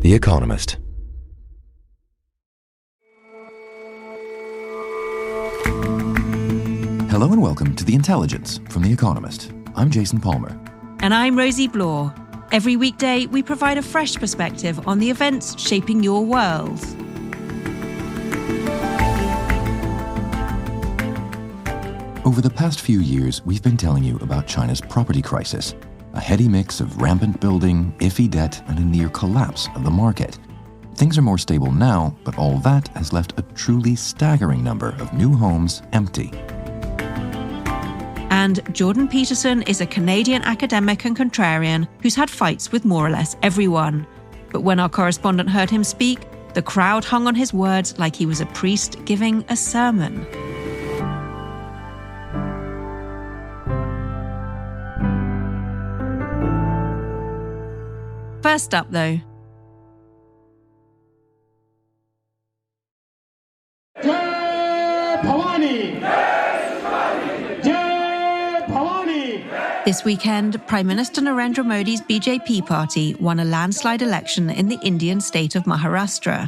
The Economist. Hello and welcome to The Intelligence from The Economist. I'm Jason Palmer. And I'm Rosie Blore. Every weekday, we provide a fresh perspective on the events shaping your world. Over the past few years, we've been telling you about China's property crisis, a heady mix of rampant building, iffy debt, and a near collapse of the market. Things are more stable now, but all that has left a truly staggering number of new homes empty. And Jordan Peterson is a Canadian academic and contrarian who's had fights with more or less everyone. But when our correspondent heard him speak, the crowd hung on his words like he was a priest giving a sermon. First up, though. This weekend, Prime Minister Narendra Modi's BJP party won a landslide election in the Indian state of Maharashtra.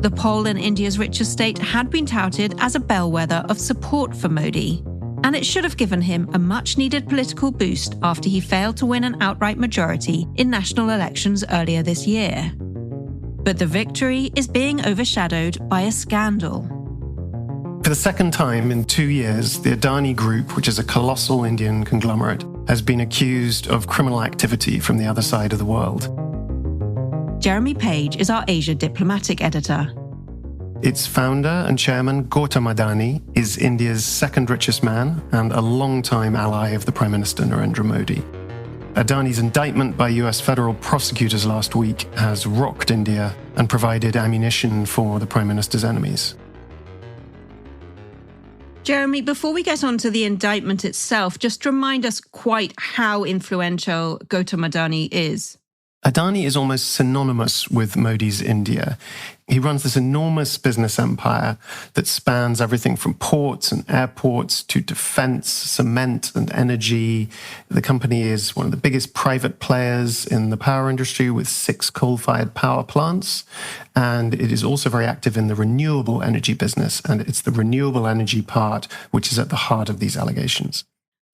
The poll in India's richest state had been touted as a bellwether of support for Modi, and it should have given him a much-needed political boost after he failed to win an outright majority in national elections earlier this year. But the victory is being overshadowed by a scandal. For the second time in 2 years, the Adani Group, which is a colossal Indian conglomerate, has been accused of criminal activity from the other side of the world. Jeremy Page is our Asia diplomatic editor. Its founder and chairman, Gautam Adani, is India's second richest man and a long-time ally of the Prime Minister Narendra Modi. Adani's indictment by US federal prosecutors last week has rocked India and provided ammunition for the Prime Minister's enemies. Jeremy, before we get on to the indictment itself, just remind us quite how influential Gautam Adani is. Adani is almost synonymous with Modi's India. He runs this enormous business empire that spans everything from ports and airports to defense, cement and energy. The company is one of the biggest private players in the power industry with 6 coal-fired power plants. And it is also very active in the renewable energy business. And it's the renewable energy part which is at the heart of these allegations.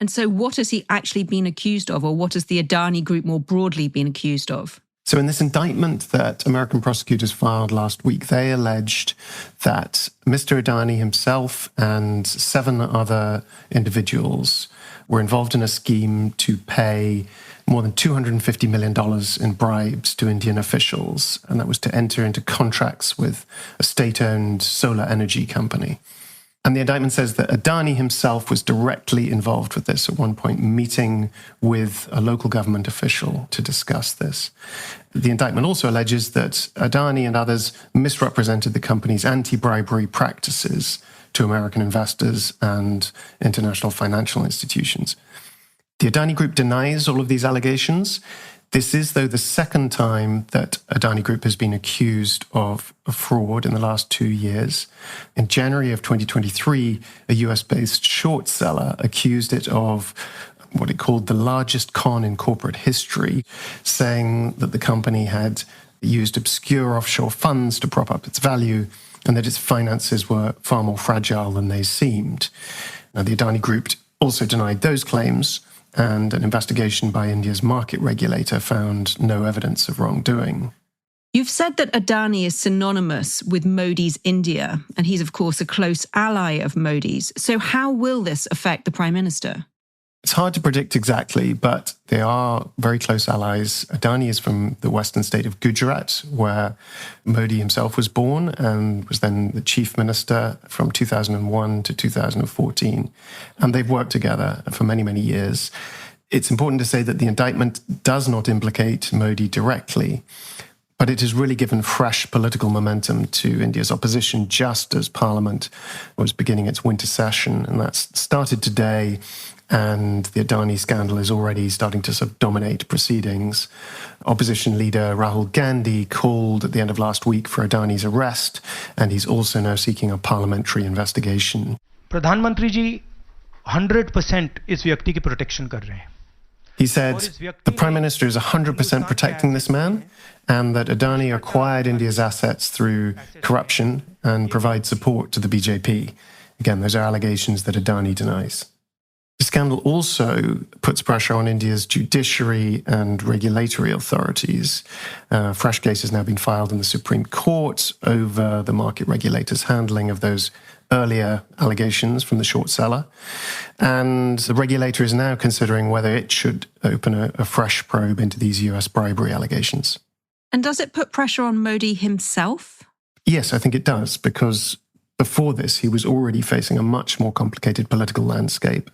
And so what has he actually been accused of, or what has the Adani Group more broadly been accused of? So in this indictment that American prosecutors filed last week, they alleged that Mr. Adani himself and 7 other individuals were involved in a scheme to pay more than $250 million in bribes to Indian officials, and that was to enter into contracts with a state-owned solar energy company. And the indictment says that Adani himself was directly involved with this, at one point meeting with a local government official to discuss this. The indictment also alleges that Adani and others misrepresented the company's anti-bribery practices to American investors and international financial institutions. The Adani Group denies all of these allegations. This is, though, the second time that Adani Group has been accused of fraud in the last 2 years. In January of 2023, a US-based short seller accused it of what it called the largest con in corporate history, saying that the company had used obscure offshore funds to prop up its value and that its finances were far more fragile than they seemed. Now, the Adani Group also denied those claims, and an investigation by India's market regulator found no evidence of wrongdoing. You've said that Adani is synonymous with Modi's India, and he's, of course, a close ally of Modi's. So how will this affect the Prime Minister? It's hard to predict exactly, but they are very close allies. Adani is from the western state of Gujarat, where Modi himself was born and was then the chief minister from 2001 to 2014. And they've worked together for many, many years. It's important to say that the indictment does not implicate Modi directly, but it has really given fresh political momentum to India's opposition just as Parliament was beginning its winter session. And that's started today. And the Adani scandal is already starting to sort of dominate proceedings. Opposition leader Rahul Gandhi called at the end of last week for Adani's arrest, and he's also now seeking a parliamentary investigation. प्रधानमंत्री जी 100% इस व्यक्ति की protection कर रहे हैं. He said the Prime Minister is 100% protecting this man and that Adani acquired India's assets through corruption and provides support to the BJP. Again, those are allegations that Adani denies. The scandal also puts pressure on India's judiciary and regulatory authorities. Fresh case has now been filed in the Supreme Court over the market regulators' handling of those earlier allegations from the short seller. And the regulator is now considering whether it should open a fresh probe into these US bribery allegations. And does it put pressure on Modi himself? Yes, I think it does, because before this, he was already facing a much more complicated political landscape.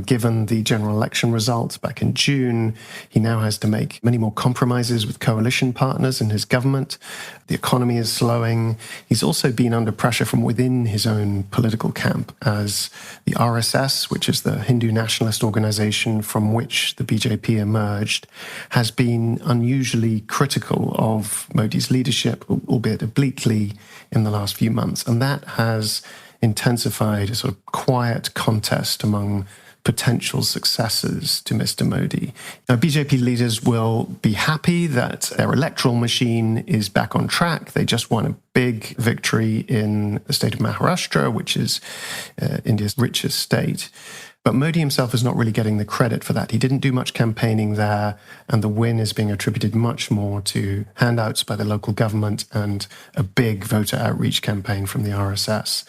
Given the general election results back in June, he now has to make many more compromises with coalition partners in his government. The economy is slowing. He's also been under pressure from within his own political camp, as the RSS, which is the Hindu nationalist organization from which the BJP emerged, has been unusually critical of Modi's leadership, albeit obliquely, in the last few months. And that has intensified a sort of quiet contest among potential successors to Mr. Modi. Now, BJP leaders will be happy that their electoral machine is back on track. They just won a big victory in the state of Maharashtra, which is India's richest state. But Modi himself is not really getting the credit for that. He didn't do much campaigning there, and the win is being attributed much more to handouts by the local government and a big voter outreach campaign from the RSS.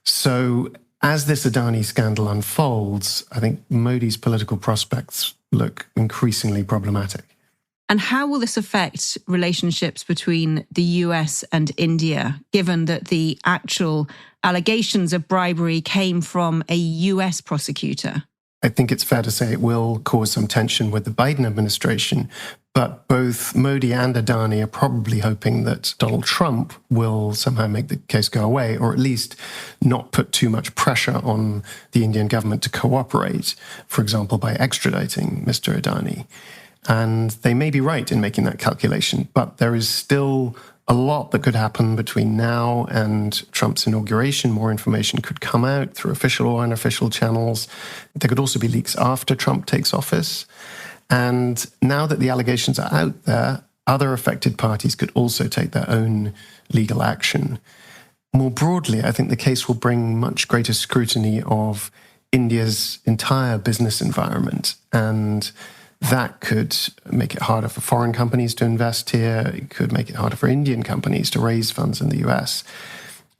So as this Adani scandal unfolds, I think Modi's political prospects look increasingly problematic. And how will this affect relationships between the US and India, given that the actual allegations of bribery came from a US prosecutor? I think it's fair to say it will cause some tension with the Biden administration, but both Modi and Adani are probably hoping that Donald Trump will somehow make the case go away, or at least not put too much pressure on the Indian government to cooperate, for example, by extraditing Mr. Adani. And they may be right in making that calculation, but there is still a lot that could happen between now and Trump's inauguration. More information could come out through official or unofficial channels. There could also be leaks after Trump takes office. And now that the allegations are out there, other affected parties could also take their own legal action. More broadly, I think the case will bring much greater scrutiny of India's entire business environment, and that could make it harder for foreign companies to invest here. It could make it harder for Indian companies to raise funds in the US.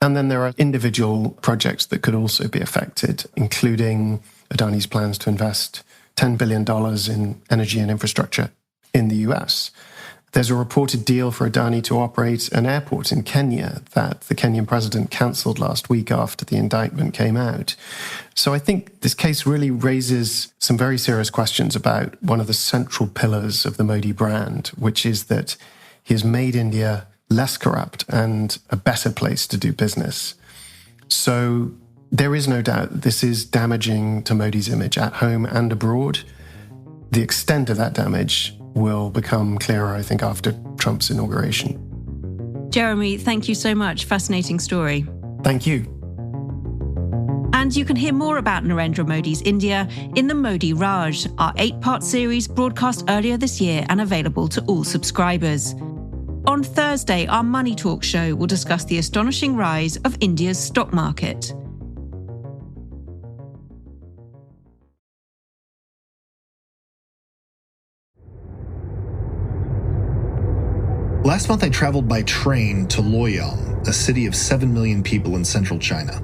And then there are individual projects that could also be affected, including Adani's plans to invest $10 billion in energy and infrastructure in the US. There's a reported deal for Adani to operate an airport in Kenya that the Kenyan president cancelled last week after the indictment came out. So I think this case really raises some very serious questions about one of the central pillars of the Modi brand, which is that he has made India less corrupt and a better place to do business. So there is no doubt that this is damaging to Modi's image at home and abroad. The extent of that damage will become clearer, I think, after Trump's inauguration. Jeremy, thank you so much. Fascinating story. Thank you. And you can hear more about Narendra Modi's India in the Modi Raj, our 8-part series broadcast earlier this year and available to all subscribers. On Thursday, our Money Talk show will discuss the astonishing rise of India's stock market. Last month, I traveled by train to Luoyang, a city of 7 million people in central China.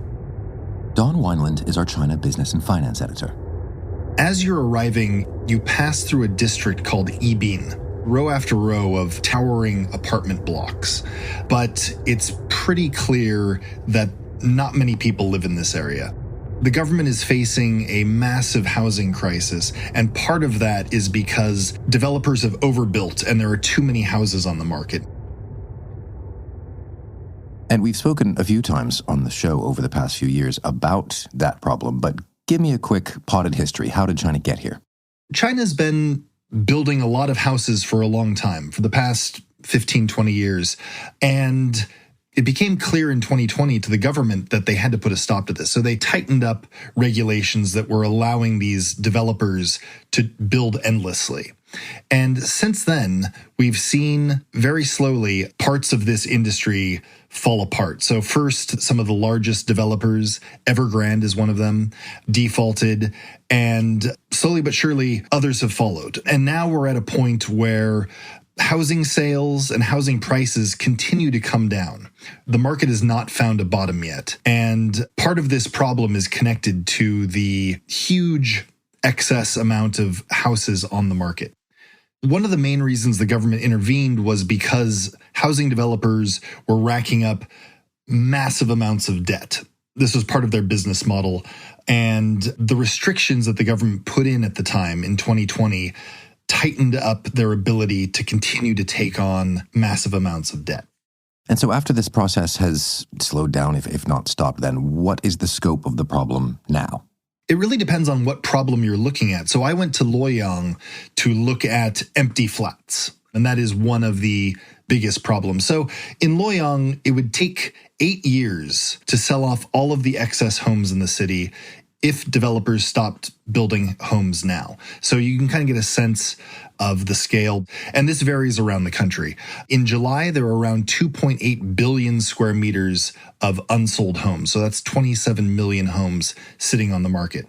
Don Wineland is our China business and finance editor. As you're arriving, you pass through a district called Yibin, row after row of towering apartment blocks. But it's pretty clear that not many people live in this area. The government is facing a massive housing crisis, and part of that is because developers have overbuilt and there are too many houses on the market. And we've spoken a few times on the show over the past few years about that problem, but give me a quick potted history. How did China get here? China's been building a lot of houses for a long time, for the past 15, 20 years, and it became clear in 2020 to the government that they had to put a stop to this. So they tightened up regulations that were allowing these developers to build endlessly. And since then, we've seen very slowly parts of this industry fall apart. So first, some of the largest developers, Evergrande is one of them, defaulted, and slowly but surely others have followed. And now we're at a point where housing sales and housing prices continue to come down. The market has not found a bottom yet. And part of this problem is connected to the huge excess amount of houses on the market. One of the main reasons the government intervened was because housing developers were racking up massive amounts of debt. This was part of their business model. And the restrictions that the government put in at the time in 2020 tightened up their ability to continue to take on massive amounts of debt. And so after this process has slowed down, if not stopped, then what is the scope of the problem now? It really depends on what problem you're looking at. So I went to Luoyang to look at empty flats, and that is one of the biggest problems. So in Luoyang, it would take 8 years to sell off all of the excess homes in the city if developers stopped building homes now. So you can kind of get a sense of the scale. And this varies around the country. In July, there were around 2.8 billion square meters of unsold homes. So that's 27 million homes sitting on the market.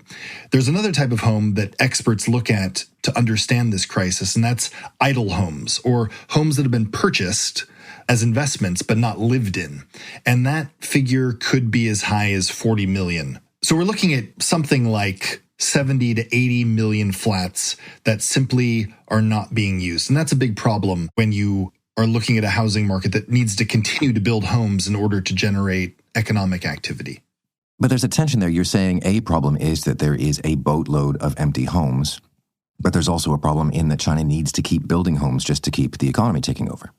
There's another type of home that experts look at to understand this crisis, and that's idle homes, or homes that have been purchased as investments but not lived in. And that figure could be as high as 40 million. So we're looking at something like 70 to 80 million flats that simply are not being used. And that's a big problem when you are looking at a housing market that needs to continue to build homes in order to generate economic activity. But there's a tension there. You're saying a problem is that there is a boatload of empty homes, but there's also a problem in that China needs to keep building homes just to keep the economy ticking over.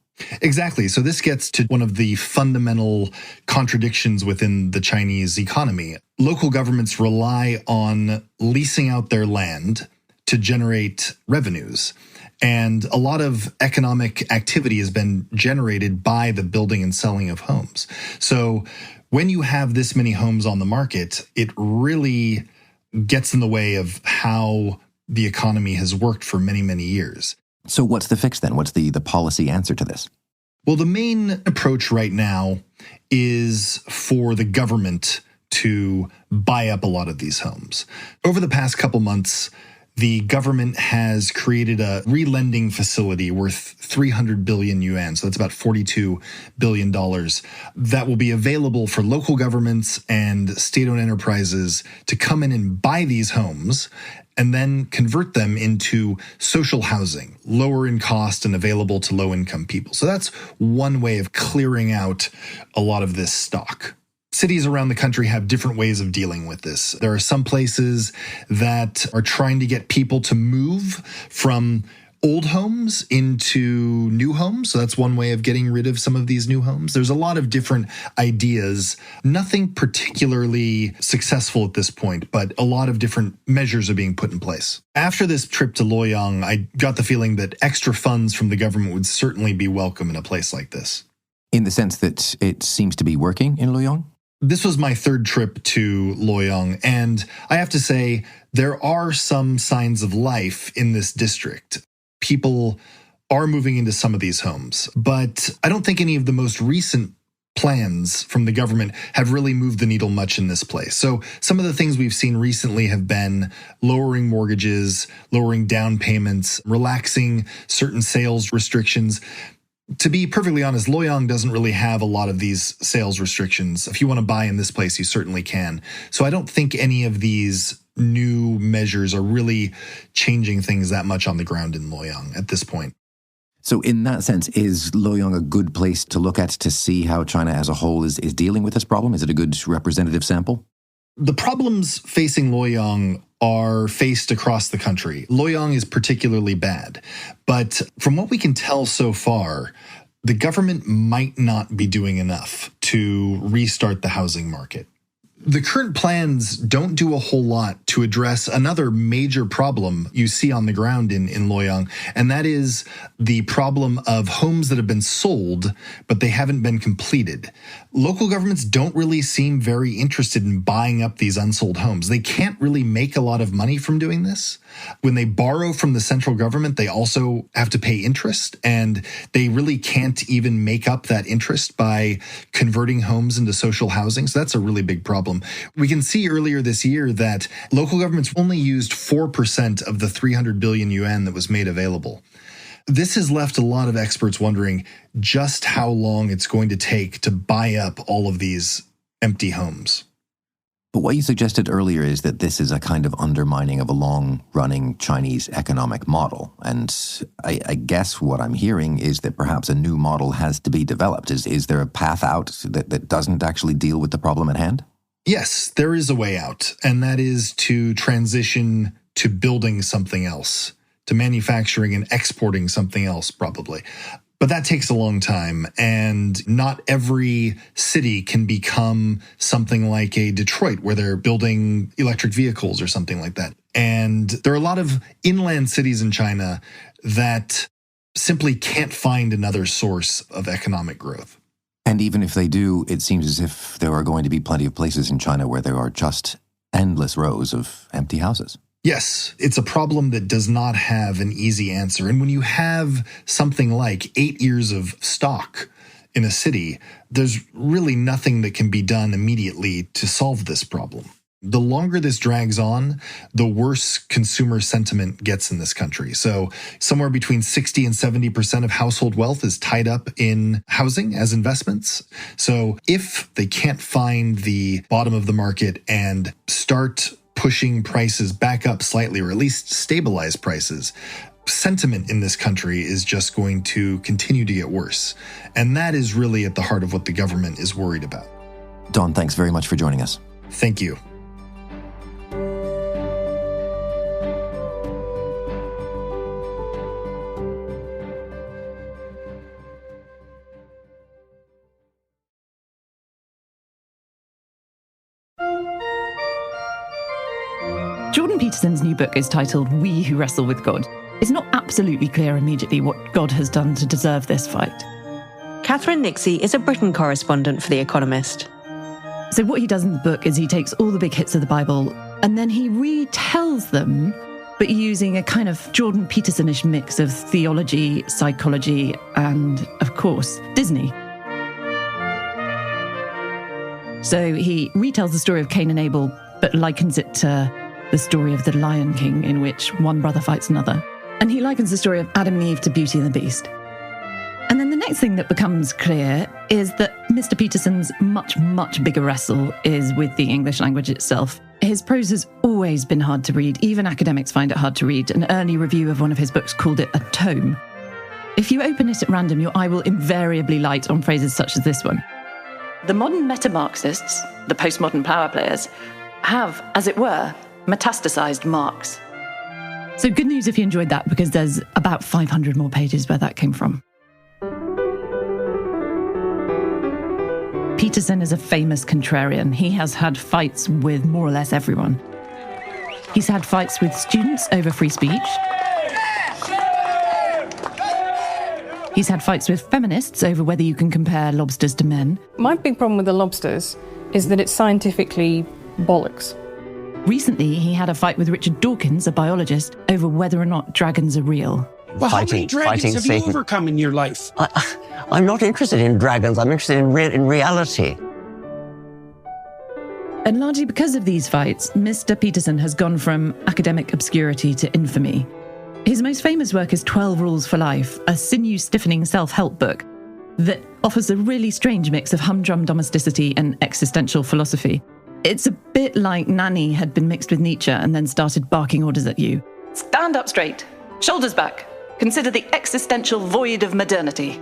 Exactly. So this gets to one of the fundamental contradictions within the Chinese economy. Local governments rely on leasing out their land to generate revenues. And a lot of economic activity has been generated by the building and selling of homes. So when you have this many homes on the market, it really gets in the way of how the economy has worked for many, many years. So what's the fix then? What's the policy answer to this? Well, the main approach right now is for the government to buy up a lot of these homes. Over the past couple months, the government has created a re-lending facility worth 300 billion yuan, so that's about $42 billion, that will be available for local governments and state-owned enterprises to come in and buy these homes and then convert them into social housing, lower in cost and available to low-income people. So that's one way of clearing out a lot of this stock. Cities around the country have different ways of dealing with this. There are some places that are trying to get people to move from old homes into new homes. So that's one way of getting rid of some of these new homes. There's a lot of different ideas, nothing particularly successful at this point, but a lot of different measures are being put in place. After this trip to Luoyang, I got the feeling that extra funds from the government would certainly be welcome in a place like this. In the sense that it seems to be working in Luoyang? This was my third trip to Luoyang, and I have to say there are some signs of life in this district. People are moving into some of these homes, but I don't think any of the most recent plans from the government have really moved the needle much in this place. So some of the things we've seen recently have been lowering mortgages, lowering down payments, relaxing certain sales restrictions. To be perfectly honest, Luoyang doesn't really have a lot of these sales restrictions. If you want to buy in this place, you certainly can. So I don't think any of these new measures are really changing things that much on the ground in Luoyang at this point. So in that sense, is Luoyang a good place to look at to see how China as a whole is dealing with this problem? Is it a good representative sample? The problems facing Luoyang are faced across the country. Luoyang is particularly bad. But from what we can tell so far, the government might not be doing enough to restart the housing market. The current plans don't do a whole lot to address another major problem you see on the ground in Luoyang, and that is the problem of homes that have been sold, but they haven't been completed. Local governments don't really seem very interested in buying up these unsold homes. They can't really make a lot of money from doing this. When they borrow from the central government, they also have to pay interest, and they really can't even make up that interest by converting homes into social housing. So that's a really big problem. We can see earlier this year that local governments only used 4% of the 300 billion yuan that was made available. This has left a lot of experts wondering just how long it's going to take to buy up all of these empty homes. But what you suggested earlier is that this is a kind of undermining of a long-running Chinese economic model. And I guess what I'm hearing is that perhaps a new model has to be developed. Is there a path out that doesn't actually deal with the problem at hand? Yes, there is a way out, and that is to transition to building something else, to manufacturing and exporting something else, probably. But that takes a long time, and not every city can become something like a Detroit, where they're building electric vehicles or something like that. And there are a lot of inland cities in China that simply can't find another source of economic growth. And even if they do, it seems as if there are going to be plenty of places in China where there are just endless rows of empty houses. Yes, it's a problem that does not have an easy answer. And when you have something like 8 years of stock in a city, there's really nothing that can be done immediately to solve this problem. The longer this drags on, the worse consumer sentiment gets in this country. So somewhere between 60 and 70% of household wealth is tied up in housing as investments. So if they can't find the bottom of the market and start pushing prices back up slightly, or at least stabilize prices, sentiment in this country is just going to continue to get worse. And that is really at the heart of what the government is worried about. Don, thanks very much for joining us. Thank you. Jordan Peterson's new book is titled We Who Wrestle with God. It's not absolutely clear immediately what God has done to deserve this fight. Catherine Nixie is a Britain correspondent for The Economist. So what he does in the book is he takes all the big hits of the Bible and then he retells them, but using a kind of Jordan Peterson-ish mix of theology, psychology, and, of course, Disney. So he retells the story of Cain and Abel, but likens it to the story of the Lion King, in which one brother fights another. And he likens the story of Adam and Eve to Beauty and the Beast. And then the next thing that becomes clear is that Mr. Peterson's much, much bigger wrestle is with the English language itself. His prose has always been hard to read. Even academics find it hard to read. An early review of one of his books called it a tome. If you open it at random, your eye will invariably light on phrases such as this one. The modern meta-Marxists, the postmodern power players, have, as it were, metastasized Marx. So good news if you enjoyed that, because there's about 500 more pages where that came from. Peterson is a famous contrarian. He has had fights with more or less everyone. He's had fights with students over free speech. He's had fights with feminists over whether you can compare lobsters to men. My big problem with the lobsters is that it's scientifically bollocks. Recently, he had a fight with Richard Dawkins, a biologist, over whether or not dragons are real. Well, how many dragons have you overcome in your life? I'm not interested in dragons. I'm interested in reality. And largely because of these fights, Mr. Peterson has gone from academic obscurity to infamy. His most famous work is 12 Rules for Life, a sinew-stiffening self-help book that offers a really strange mix of humdrum domesticity and existential philosophy. It's a bit like Nanny had been mixed with Nietzsche and then started barking orders at you. Stand up straight, shoulders back, consider the existential void of modernity.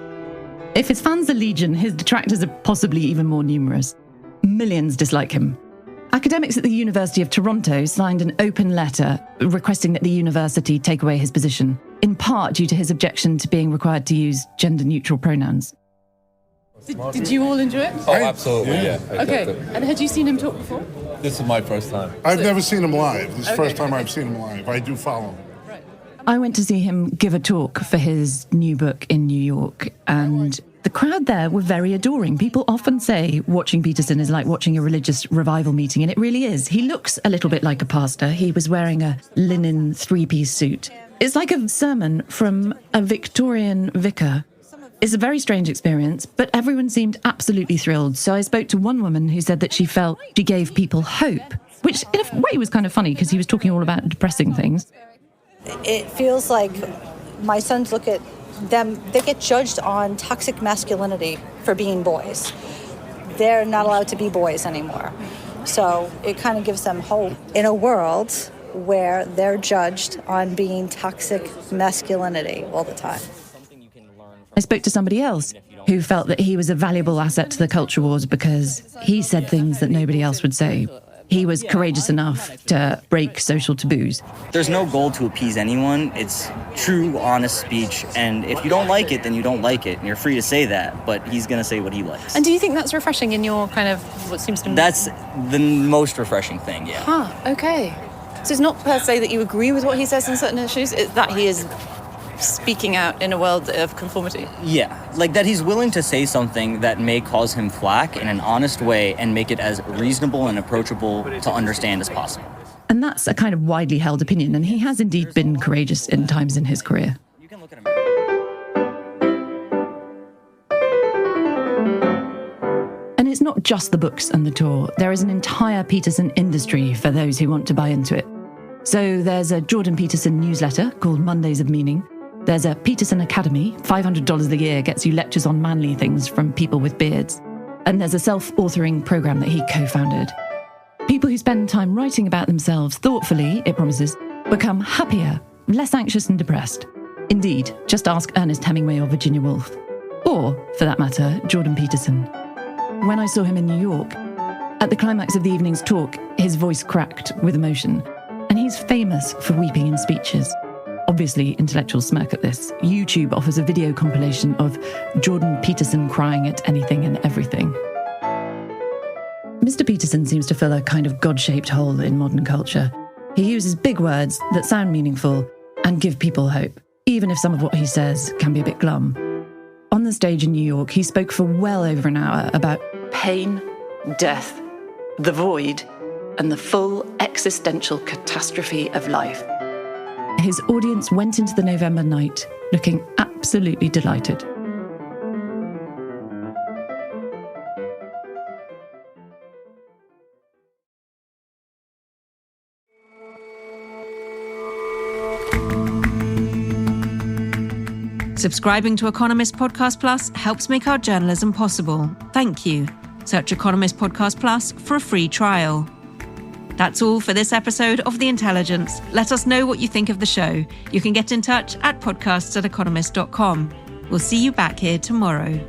If his fans are legion, his detractors are possibly even more numerous. Millions dislike him. Academics at the University of Toronto signed an open letter requesting that the university take away his position, in part due to his objection to being required to use gender-neutral pronouns. Did you all enjoy it? Oh, absolutely, yeah. Okay, and had you seen him talk before? This is my first time. I've never seen him live. This is the first time I've seen him live. I do follow him. I went to see him give a talk for his new book in New York, and the crowd there were very adoring. People often say watching Peterson is like watching a religious revival meeting, and it really is. He looks a little bit like a pastor. He was wearing a linen three-piece suit. It's like a sermon from a Victorian vicar. It's a very strange experience, but everyone seemed absolutely thrilled. So I spoke to one woman who said that she felt she gave people hope, which in a way was kind of funny because he was talking all about depressing things. It feels like my sons look at them, they get judged on toxic masculinity for being boys. They're not allowed to be boys anymore. So it kind of gives them hope in a world where they're judged on being toxic masculinity all the time. I spoke to somebody else who felt that he was a valuable asset to the culture wars because he said things that nobody else would say. He was courageous enough to break social taboos. There's no goal to appease anyone. It's true, honest speech. And if you don't like it, then you don't like it. And you're free to say that, but he's going to say what he likes. And do you think that's refreshing in your kind of, what seems to me? That's the most refreshing thing, yeah. Okay. So it's not per se that you agree with what he says on certain issues, it's that he is speaking out in a world of conformity. Yeah, like that he's willing to say something that may cause him flack in an honest way and make it as reasonable and approachable to understand as possible. And that's a kind of widely held opinion, and he has indeed been courageous in times in his career. You can look at him. And it's not just the books and the tour. There is an entire Peterson industry for those who want to buy into it. So there's a Jordan Peterson newsletter called Mondays of Meaning. There's a Peterson Academy, $500 a year, gets you lectures on manly things from people with beards. And there's a self-authoring program that he co-founded. People who spend time writing about themselves thoughtfully, it promises, become happier, less anxious and depressed. Indeed, just ask Ernest Hemingway or Virginia Woolf. Or, for that matter, Jordan Peterson. When I saw him in New York, at the climax of the evening's talk, his voice cracked with emotion. And he's famous for weeping in speeches. Obviously, intellectuals smirk at this. YouTube offers a video compilation of Jordan Peterson crying at anything and everything. Mr. Peterson seems to fill a kind of God-shaped hole in modern culture. He uses big words that sound meaningful and give people hope, even if some of what he says can be a bit glum. On the stage in New York, he spoke for well over an hour about pain, death, the void, and the full existential catastrophe of life. His audience went into the November night looking absolutely delighted. Subscribing to Economist Podcast Plus helps make our journalism possible. Thank you. Search Economist Podcast Plus for a free trial. That's all for this episode of The Intelligence. Let us know what you think of the show. You can get in touch at podcasts@economist.com. We'll see you back here tomorrow.